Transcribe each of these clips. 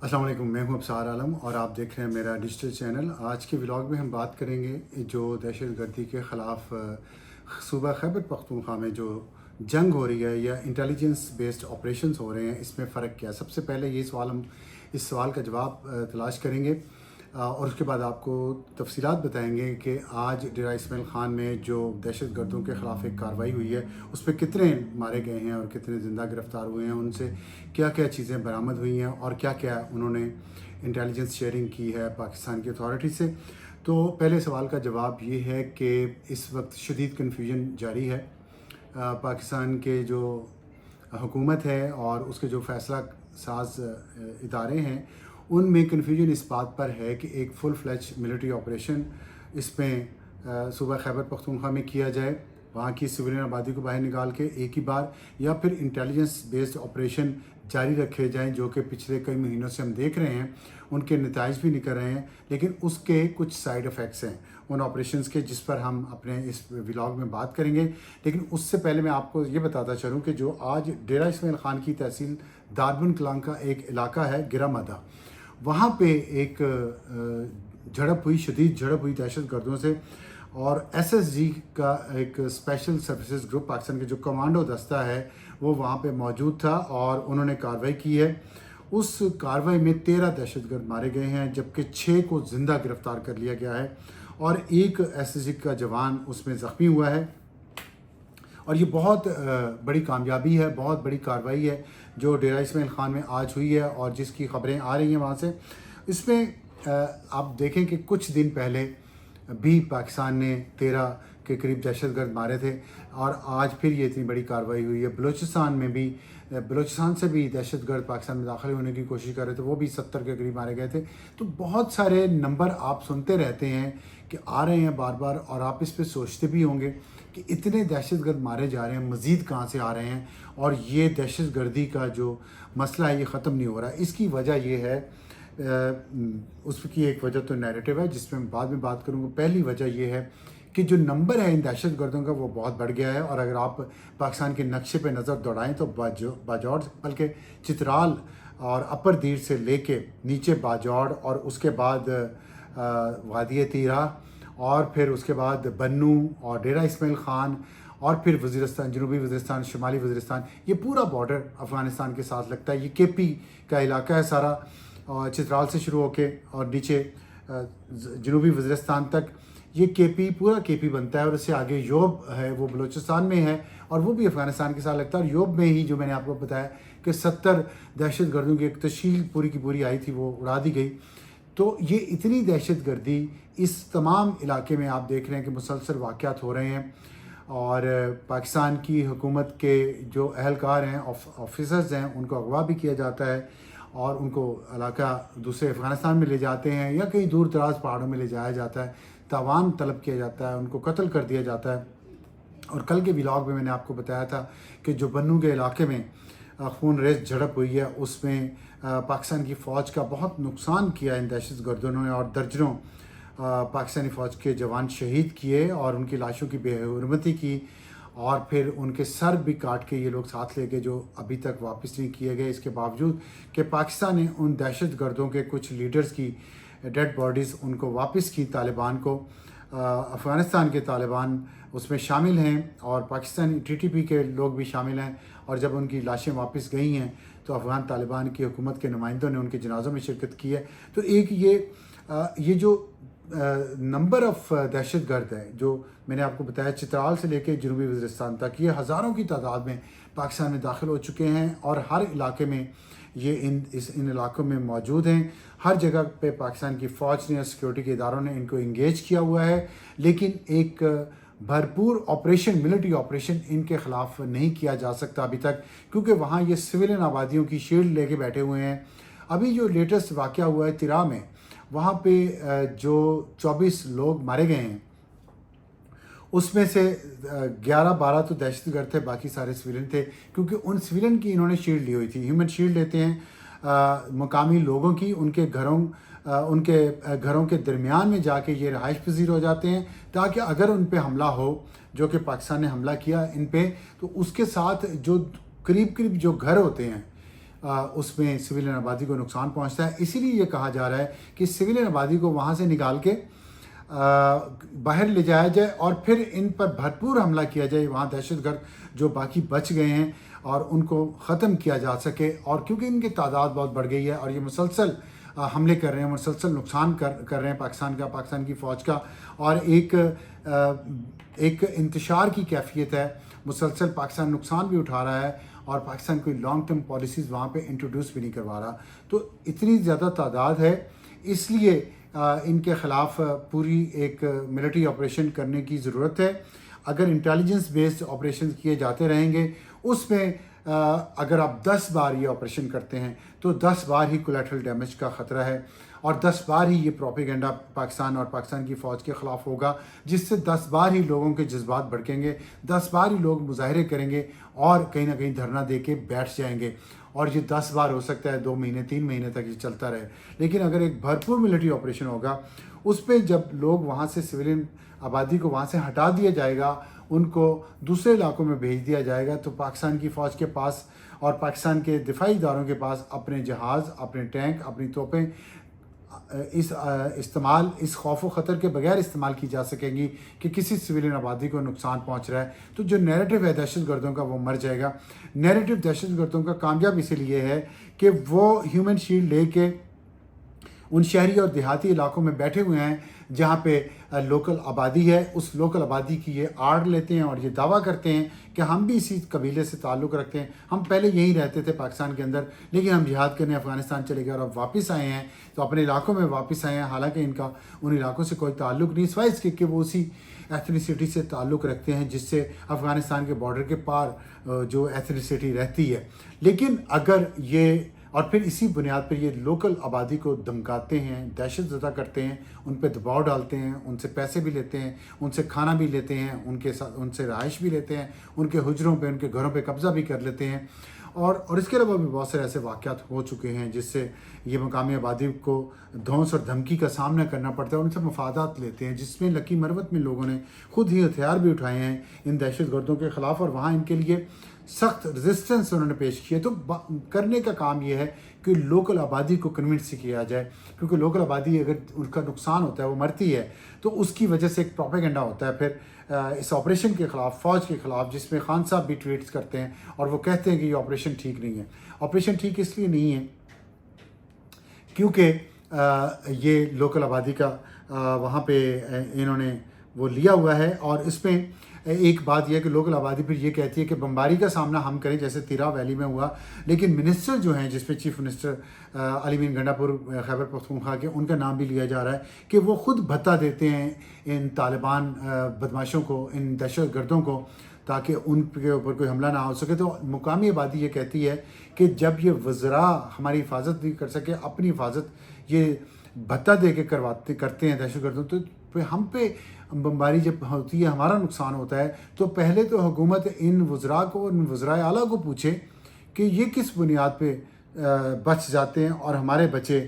अस्सलाम वालेकुम, मैं हूं अब्सार आलम और आप देख रहे हैं मेरा डिजिटल चैनल। आज के व्लॉग में हम बात करेंगे जो दहशतगर्दी के ख़िलाफ़ सूबा खैबर पख्तूनख्वा में जो जंग हो रही है या इंटेलिजेंस बेस्ड ऑपरेशंस हो रहे हैं, इसमें फ़र्क क्या है। सबसे पहले ये सवाल हम इस सवाल का जवाब तलाश करेंगे और उसके बाद आपको तफसीलात बताएंगे कि आज डेरा इस्माइल ख़ान में जो दहशतगर्दों के ख़िलाफ़ एक कार्रवाई हुई है उस पर कितने मारे गए हैं और कितने ज़िंदा गिरफ़्तार हुए हैं, उनसे क्या क्या चीज़ें बरामद हुई हैं और क्या क्या उन्होंने इंटेलिजेंस शेयरिंग की है पाकिस्तान की अथॉरिटी से। तो पहले सवाल का जवाब ये है कि इस वक्त शदीद कन्फ्यूजन जारी है। पाकिस्तान के जो हुकूमत है और उसके जो फ़ैसला साज इदारे हैं उनमें कन्फ्यूजन इस बात पर है कि एक फुल फ्लैज मिलिट्री ऑपरेशन इसमें सूबा खैबर पख्तूनख्वा में किया जाए, वहाँ की सिविलियन आबादी को बाहर निकाल के एक ही बार, या फिर इंटेलिजेंस बेस्ड ऑपरेशन जारी रखे जाएं जो कि पिछले कई महीनों से हम देख रहे हैं, उनके नताइज भी निकल रहे हैं, लेकिन उसके कुछ साइड इफ़ेक्ट्स हैं उन ऑपरेशंस के, जिस पर हम अपने इस व्लॉग में बात करेंगे। लेकिन उससे पहले मैं आपको ये बताता चलूँ कि जो आज डेरा इस्माइल ख़ान की तहसील दारबन कलां का एक इलाका है गिरामदा, वहाँ पे एक झड़प हुई, शदीद झड़प हुई दहशत गर्दों से, और एसएसजी का एक स्पेशल सर्विसेज ग्रुप पाकिस्तान के जो कमांडो दस्ता है वो वहाँ पे मौजूद था और उन्होंने कार्रवाई की है। उस कार्रवाई में 13 दहशतगर्द मारे गए हैं, जबकि 6 को ज़िंदा गिरफ़्तार कर लिया गया है और एक एसएसजी का जवान उसमें ज़ख्मी हुआ है। और ये बहुत बड़ी कामयाबी है, बहुत बड़ी कार्रवाई है जो डेरा इस्माइल ख़ान में आज हुई है और जिसकी ख़बरें आ रही हैं वहाँ से। इसमें आप देखें कि कुछ दिन पहले भी पाकिस्तान ने 13 के करीब दहशतगर्द मारे थे और आज फिर ये इतनी बड़ी कार्रवाई हुई है। बलूचिस्तान से भी दहशतगर्द पाकिस्तान में दाखिल होने की कोशिश कर रहे थे, वो भी 70 के करीब मारे गए थे। तो बहुत सारे नंबर आप सुनते रहते हैं कि आ रहे हैं बार बार, और आप इस पर सोचते भी होंगे कि इतने दहशतगर्द मारे जा रहे हैं, मज़ीद कहाँ से आ रहे हैं, और ये दहशतगर्दी का जो मसला है ये ख़त्म नहीं हो रहा है। इसकी वजह ये है, उसकी एक वजह तो नैरेटिव है जिसमें मैं बाद में बात करूँगा। पहली वजह यह है कि जो नंबर है इन दहशतगर्दों का वो बहुत बढ़ गया है, और अगर आप पाकिस्तान के नक्शे पे नज़र दौड़ाएं तो बाजौड़, बल्कि चित्राल और अपर दीर से लेके नीचे बाजौड़ और उसके बाद वादी तीरा और फिर उसके बाद बन्नू और डेरा इस्माइल ख़ान और फिर वज़ीरिस्तान, जनूबी वज़ीरिस्तान, शुमाली वज़ीरिस्तान, ये पूरा बॉर्डर अफ़गानिस्तान के साथ लगता है। ये केपी का इलाका है सारा, और चित्राल से शुरू होके और नीचे जनूबी वज़ीरिस्तान तक ये केपी, पूरा केपी बनता है। और उससे आगे योब है, वो बलूचिस्तान में है और वो भी अफ़गानिस्तान के साथ लगता है। और योब में ही जो मैंने आपको बताया कि 70 दहशतगर्दों की एक तश्कील पूरी की पूरी आई थी, वो उड़ा दी गई। तो ये इतनी दहशतगर्दी इस तमाम इलाके में आप देख रहे हैं कि मुसलसल वाक़यात हो रहे हैं, और पाकिस्तान की हुकूमत के जो अहलकार हैं, ऑफिसर्स हैं, उनको अगवा भी किया जाता है और उनको इलाका दूसरे अफ़गानिस्तान में ले जाते हैं या कहीं दूर दराज पहाड़ों में ले जाया जाता है, तावान तलब किया जाता है, उनको कत्ल कर दिया जाता है। और कल के व्लॉग में मैंने आपको बताया था कि जो बन्नू के इलाके में खून रेज झड़प हुई है उसमें पाकिस्तान की फ़ौज का बहुत नुकसान किया इन दहशतगर्दों ने, और दर्जनों पाकिस्तानी फ़ौज के जवान शहीद किए और उनकी लाशों की बेहुरमती की, और फिर उनके सर भी काट के ये लोग साथ ले गए जो अभी तक वापस नहीं किए गए, इसके बावजूद कि पाकिस्तान ने उन दहशतगर्दों के कुछ लीडर्स की डेड बॉडीज़ उनको वापस की तालिबान को। अफ़गानिस्तान के तालिबान उसमें शामिल हैं और पाकिस्तानी टीटीपी के लोग भी शामिल हैं, और जब उनकी लाशें वापस गई हैं तो अफ़गान तालिबान की हुकूमत के नुमाइंदों ने उनके जनाज़ों में शिरकत की है। तो एक ये जो नंबर ऑफ़ दहशतगर्द है जो मैंने आपको बताया, चित्राल से लेकर जनूबी वज़ीरिस्तान तक, ये हज़ारों की तादाद में पाकिस्तान में दाखिल हो चुके हैं और हर इलाके में ये इन इलाकों में मौजूद हैं। हर जगह पे पाकिस्तान की फ़ौज ने और सिक्योरिटी के इदारों ने इनको इंगेज किया हुआ है, लेकिन एक भरपूर ऑपरेशन, मिलिट्री ऑपरेशन इनके ख़िलाफ़ नहीं किया जा सकता अभी तक, क्योंकि वहाँ ये सिविलियन आबादियों की शील्ड लेके बैठे हुए हैं। अभी जो लेटेस्ट वाक़या हुआ है तिरा में, वहाँ पे जो 24 लोग मारे गए हैं उसमें से 11-12 तो दहशतगर्द थे, बाकी सारे सिविलियन थे, क्योंकि उन सिविलियन की इन्होंने शील्ड ली हुई थी। ह्यूमन शील्ड लेते हैं मकामी लोगों की, उनके घरों के दरमियान में जाके ये रहाइश पजीर हो जाते हैं, ताकि अगर उन पे हमला हो, जो कि पाकिस्तान ने हमला किया इन पे, तो उसके साथ जो करीब करीब जो घर होते हैं اس میں सिविलियन आबादी को नुकसान पहुंचता है। इसीलिए ये कहा जा रहा है कि सिविलियन आबादी को वहाँ से निकाल के बाहर ले जाया जाए और फिर इन पर भरपूर हमला किया जाए, वहाँ दहशतगर्द जो बाकी बच गए हैं और उनको ख़त्म किया जा सके। और क्योंकि इनकी तादाद बहुत बढ़ गई है और ये मुसलसल हमले कर रहे हैं, मुसलसल नुकसान कर रहे हैं पाकिस्तान की फ़ौज का, और एक इंतशार की कैफियत है, मुसलसल पाकिस्तान नुकसान भी उठा रहा है और पाकिस्तान कोई लॉन्ग टर्म पॉलिसीज़ वहाँ पे इंट्रोड्यूस भी नहीं करवा रहा। तो इतनी ज़्यादा तादाद है, इसलिए इनके ख़िलाफ़ पूरी एक मिलिट्री ऑपरेशन करने की ज़रूरत है। अगर इंटेलिजेंस बेस्ड ऑपरेशन किए जाते रहेंगे, उसमें अगर आप 10 बार ये ऑपरेशन करते हैं तो 10 बार ही कोलैटरल डैमेज का ख़तरा है और 10 बार ही ये प्रोपेगेंडा पाकिस्तान और पाकिस्तान की फ़ौज के ख़िलाफ़ होगा, जिससे 10 बार ही लोगों के जज्बात भड़केंगे, 10 बार ही लोग मुजाहरे करेंगे और कहीं ना कहीं धरना दे के बैठ जाएंगे। और ये 10 बार हो सकता है 2 महीने 3 महीने तक ये चलता रहे। लेकिन अगर एक भरपूर मिलिट्री ऑपरेशन होगा, उस पर जब लोग वहाँ से सिविलियन आबादी को वहाँ से हटा दिया जाएगा, उनको दूसरे इलाकों में भेज दिया जाएगा, तो पाकिस्तान की फ़ौज के पास और पाकिस्तान के दिफाई इदारों के पास अपने जहाज़, अपने टैंक, अपनी तोपें इस खौफ व ख़तर के बगैर इस्तेमाल की जा सकेंगी कि किसी सिविलियन आबादी को नुकसान पहुंच रहा है। तो जो नैरेटिव है दहशत गर्दों का, वो मर जाएगा। नैरेटिव दहशत गर्दों का कामयाब इसीलिए है कि वो ह्यूमन शील्ड लेके उन शहरी और देहाती इलाकों में बैठे हुए हैं जहाँ पे लोकल आबादी है, उस लोकल आबादी की ये आड़ लेते हैं और ये दावा करते हैं कि हम भी इसी कबीले से ताल्लुक़ रखते हैं, हम पहले यहीं रहते थे पाकिस्तान के अंदर, लेकिन हम जिहाद करने अफ़गानिस्तान चले गए और अब वापस आए हैं, तो अपने इलाकों में वापस आए हैं। हालांकि इनका उन इलाकों से कोई ताल्लुक़ नहीं, सिवाय इसके कि वो उसी एथनिसिटी से ताल्लुक़ रखते हैं जिससे अफ़गानिस्तान के बॉर्डर के पार जो एथनिसिटी रहती है। लेकिन अगर ये और फिर इसी बुनियाद पर ये लोकल आबादी को धमकाते हैं, दहशत ज़दा करते हैं, उन पर दबाव डालते हैं, उनसे पैसे भी लेते हैं, उनसे खाना भी लेते हैं, उनसे रहाइश भी लेते हैं, उनके हुजरों पे, उनके घरों पे कब्ज़ा भी कर लेते हैं। और इसके अलावा भी बहुत सारे ऐसे वाक़यात हो चुके हैं जिससे ये मकामी आबादी को धौंस और धमकी का सामना करना पड़ता है, उनसे मफादात लेते हैं, जिसमें लकी मरवत में लोगों ने खुद ही हथियार भी उठाए हैं इन दहशत गर्दों के ख़िलाफ़ और वहाँ इनके लिए सख्त रेजिस्टेंस उन्होंने पेश किया। तो करने का काम ये है कि लोकल आबादी को कन्विंस किया जाए, क्योंकि लोकल आबादी अगर उनका नुकसान होता है, वो मरती है, तो उसकी वजह से एक प्रोपेगेंडा होता है फिर इस ऑपरेशन के ख़िलाफ़, फ़ौज के ख़िलाफ़, जिसमें खान साहब भी ट्वीट्स करते हैं और वो कहते हैं कि ये ऑपरेशन ठीक नहीं है। ऑपरेशन ठीक इसलिए नहीं है क्योंकि ये लोकल आबादी का वहाँ पे इन्होंने वो लिया हुआ है। और इसमें एक बात यह है कि लोकल आबादी फिर ये कहती है कि बमबारी का सामना हम करें, जैसे तिरा वैली में हुआ, लेकिन मिनिस्टर जो हैं, जिसमें chief minister Ali mean Gandapur Khyber Pakhtunkhwa के, उनका नाम भी लिया जा रहा है कि वो खुद भत्ता देते हैं इन तालिबान बदमाशों को, इन दहशत गर्दों को, ताकि उनके ऊपर कोई हमला ना हो सके। तो मुकामी आबादी ये कहती है कि जब ये वज़रा हमारी हिफाजत नहीं कर सके, अपनी हिफाजत ये भत्ता दे के करते हैं दहशत गर्दों, तो हम पे बमबारी जब होती है, हमारा नुकसान होता है, तो पहले तो हुकूमत इन वज़रा को, इन वज़राए आला को पूछे कि ये किस बुनियाद पे बच जाते हैं और हमारे बच्चे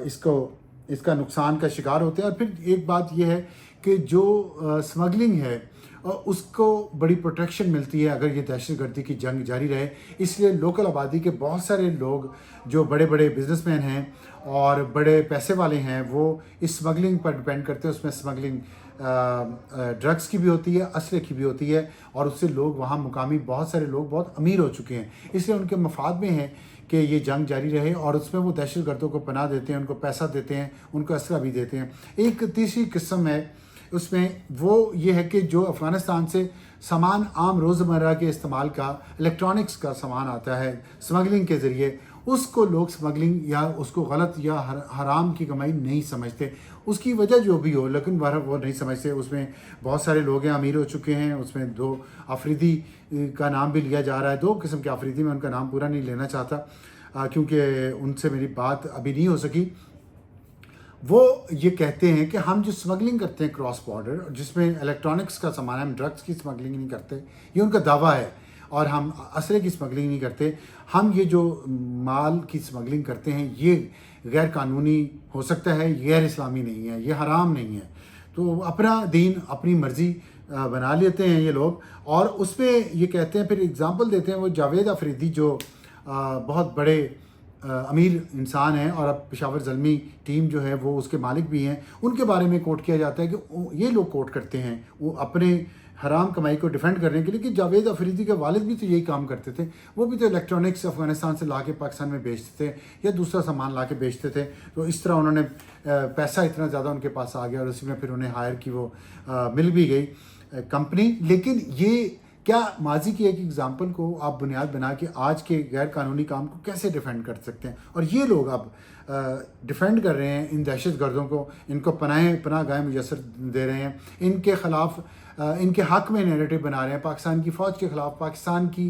इसका नुकसान का शिकार होते हैं। और फिर एक बात यह है कि जो स्मगलिंग है उसको बड़ी प्रोटेक्शन मिलती है अगर ये दहशतगर्दी की जंग जारी रहे। इसलिए लोकल आबादी के बहुत सारे लोग जो बड़े बड़े बिजनेसमैन हैं और बड़े पैसे वाले हैं, वो इस स्मगलिंग पर डिपेंड करते हैं। उसमें स्मगलिंग ड्रग्स की भी होती है, असले की भी होती है, और उससे लोग वहाँ मुकामी बहुत सारे लोग बहुत अमीर हो चुके हैं। इसलिए उनके मफाद में है कि ये जंग जारी रहे, और उसमें वो दहशत गर्दों को पनाह देते हैं, उनको पैसा देते हैं, उनको असला भी देते हैं। एक तीसरी किस्म है, उसमें वो ये है कि जो अफ़गानिस्तान से सामान आम रोज़मर्रा के इस्तेमाल का, इलेक्ट्रॉनिक्स का सामान आता है स्मगलिंग के ज़रिए, उसको लोग स्मगलिंग या उसको गलत या हराम की कमाई नहीं समझते। उसकी वजह जो भी हो, लेकिन वो नहीं समझते। उसमें बहुत सारे लोग हैं, अमीर हो चुके हैं। उसमें 2 अफरीदी का नाम भी लिया जा रहा है, 2 किस्म के अफरीदी, मैं उनका नाम पूरा नहीं लेना चाहता क्योंकि उनसे मेरी बात अभी नहीं हो सकी। वो ये कहते हैं कि हम जो स्मगलिंग करते हैं क्रॉस बॉर्डर, जिसमें इलेक्ट्रॉनिक्स का सामान है, हम ड्रग्स की स्मगलिंग नहीं करते, ये उनका दावा है, और हम असले की स्मगलिंग नहीं करते। हम ये जो माल की स्मगलिंग करते हैं ये गैर कानूनी हो सकता है, गैर इस्लामी नहीं है, ये हराम नहीं है। तो अपना दीन अपनी मर्ज़ी बना लेते हैं ये लोग, और उसमें ये कहते हैं, फिर एग्ज़ाम्पल देते हैं वो जावेद अफरीदी जो بہت بڑے امیر انسان ہیں اور اب پشاور زلمی ٹیم جو ہے وہ اس کے مالک بھی ہیں، ان کے بارے میں کوٹ کیا جاتا ہے کہ یہ لوگ کوٹ کرتے ہیں وہ اپنے حرام کمائی کو ڈیفینڈ کرنے کے لیے کہ جاوید افریدی کے والد بھی تو یہی کام کرتے تھے، وہ بھی تو الیکٹرانکس افغانستان سے لا کے پاکستان میں بیچتے تھے یا دوسرا سامان لا کے بیچتے تھے، تو اس طرح انہوں نے پیسہ اتنا زیادہ ان کے پاس آ گیا اور اسی میں پھر انہیں ہائر کی وہ مل بھی گئی کمپنی۔ لیکن یہ کیا ماضی کی ایک ایگزامپل کو آپ بنیاد بنا کے آج کے غیر قانونی کام کو کیسے ڈیفینڈ کر سکتے ہیں؟ اور یہ لوگ اب ڈیفینڈ کر رہے ہیں ان دہشت گردوں کو، ان کو پناہ گاہیں میسر دے رہے ہیں، ان کے خلاف ان کے حق میں نیریٹو بنا رہے ہیں، پاکستان کی فوج کے خلاف، پاکستان کی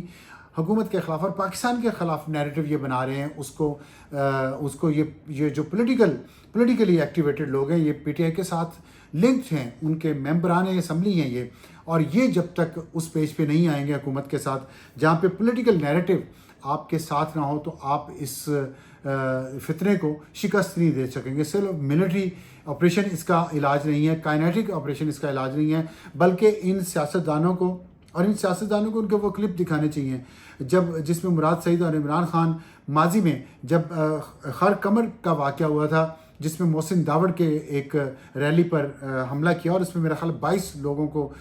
حکومت کے خلاف اور پاکستان کے خلاف نیریٹو یہ بنا رہے ہیں۔ اس کو یہ جو پولیٹیکلی ایکٹیویٹڈ لوگ ہیں، یہ پی ٹی آئی کے ساتھ لنکڈ ہیں، ان کے ممبران اسمبلی ہیں یہ، اور یہ جب تک اس پیج پہ نہیں آئیں گے حکومت کے ساتھ جہاں پہ پولیٹیکل نیریٹو آپ کے ساتھ نہ ہو، تو آپ اس فتنے کو شکست نہیں دے سکیں گے۔ صرف ملٹری آپریشن اس کا علاج نہیں ہے، کائنیٹک آپریشن اس کا علاج نہیں ہے، بلکہ ان سیاستدانوں کو ان کے وہ کلپ دکھانے چاہیے جس میں مراد سعید اور عمران خان ماضی میں جب خر قمر کا واقعہ ہوا تھا، جس میں محسن داوڑ کے ایک ریلی پر حملہ کیا اور اس میں میرا خیال 22 لوگوں کو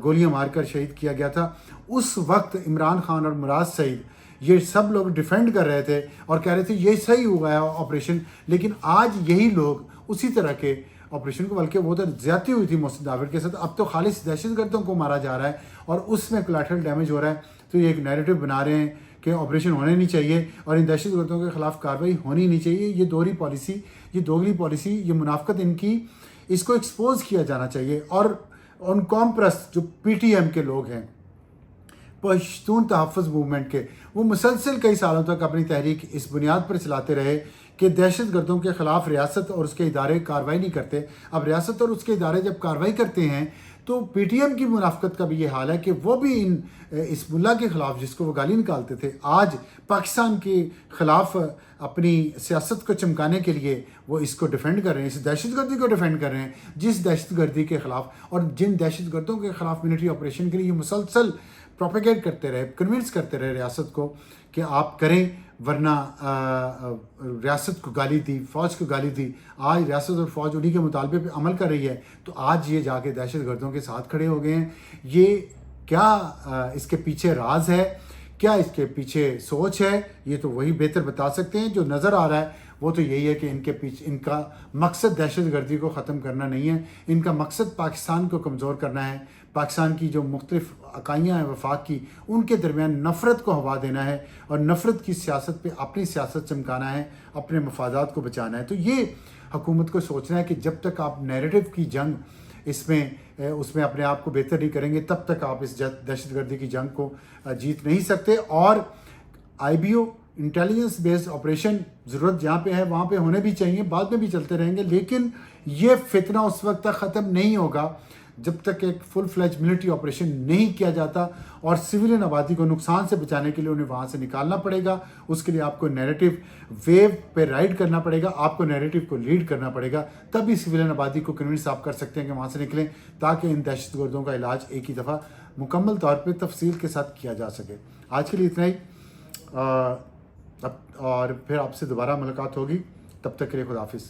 گولیاں مار کر شہید کیا گیا تھا۔ اس وقت عمران خان اور مراد سعید یہ سب لوگ ڈیفینڈ کر رہے تھے اور کہہ رہے تھے یہ صحیح ہوا ہے آپریشن، لیکن آج یہی لوگ اسی طرح کے آپریشن کو، بلکہ وہ تو زیادتی ہوئی تھی محسن داوڑ کے ساتھ، اب تو خالص دہشت گردوں کو مارا جا رہا ہے اور اس میں کولیٹرل ڈیمیج ہو رہا ہے، تو یہ ایک نیریٹو بنا رہے ہیں کہ آپریشن ہونے نہیں چاہیے اور ان دہشت گردوں کے خلاف کارروائی ہونی نہیں چاہیے۔ یہ دوگلی پالیسی، یہ منافقت ان کی، اس کو ایکسپوز کیا جانا چاہیے۔ اور ان قوم پرست جو پی ٹی ایم کے لوگ ہیں، پشتون تحفظ موومنٹ کے، وہ مسلسل کئی سالوں تک اپنی تحریک اس بنیاد پر چلاتے رہے کہ دہشت گردوں کے خلاف ریاست اور اس کے ادارے کارروائی نہیں کرتے۔ اب ریاست اور اس کے ادارے جب کارروائی کرتے ہیں تو پی ٹی ایم کی منافقت کا بھی یہ حال ہے کہ وہ بھی اس ملا کے خلاف جس کو وہ گالی نکالتے تھے، آج پاکستان کے خلاف اپنی سیاست کو چمکانے کے لیے وہ اس کو ڈیفینڈ کر رہے ہیں، اس دہشت گردی کو ڈیفینڈ کر رہے ہیں، جس دہشت گردی کے خلاف اور جن دہشت گردوں کے خلاف ملٹری آپریشن کے لیے یہ مسلسل پروپیگیٹ کرتے رہے، کنونس کرتے رہے ریاست کو کہ آپ کریں، ورنہ ریاست کو گالی دی، فوج کو گالی دی۔ آج ریاست اور فوج انہی کے مطالبے پہ عمل کر رہی ہے، تو آج یہ جا کے دہشت گردوں کے ساتھ کھڑے ہو گئے ہیں۔ یہ کیا اس کے پیچھے راز ہے، کیا اس کے پیچھے سوچ ہے، یہ تو وہی بہتر بتا سکتے ہیں۔ جو نظر آ رہا ہے وہ تو یہی ہے کہ ان کا مقصد دہشت گردی کو ختم کرنا نہیں ہے، ان کا مقصد پاکستان کو کمزور کرنا ہے، پاکستان کی جو مختلف اکائیاں ہیں وفاق کی، ان کے درمیان نفرت کو ہوا دینا ہے اور نفرت کی سیاست پہ اپنی سیاست چمکانا ہے، اپنے مفادات کو بچانا ہے۔ تو یہ حکومت کو سوچنا ہے کہ جب تک آپ نیریٹو کی جنگ اس میں اپنے آپ کو بہتر نہیں کریں گے، تب تک آپ اس دہشت گردی کی جنگ کو جیت نہیں سکتے۔ اور I B O intelligence based operation ضرورت جہاں پہ ہے وہاں پہ ہونے بھی چاہیے، بعد میں بھی چلتے رہیں گے، لیکن یہ فتنہ اس وقت تک ختم نہیں ہوگا جب تک ایک فل فلیج ملٹری آپریشن نہیں کیا جاتا، اور سویلین آبادی کو نقصان سے بچانے کے لیے انہیں وہاں سے نکالنا پڑے گا۔ اس کے لیے آپ کو نیریٹو ویو پہ رائڈ کرنا پڑے گا، آپ کو نیریٹو کو لیڈ کرنا پڑے گا، تبھی سویلین آبادی کو کنونس آپ کر سکتے ہیں کہ وہاں سے نکلیں، تاکہ ان دہشت گردوں کا علاج ایک ہی دفعہ مکمل طور پہ تفصیل کے ساتھ کیا جا سکے۔ آج کے لیے اتنا ہی، اور پھر آپ سے دوبارہ ملاقات ہوگی، تب تک کے لیے خدا حافظ۔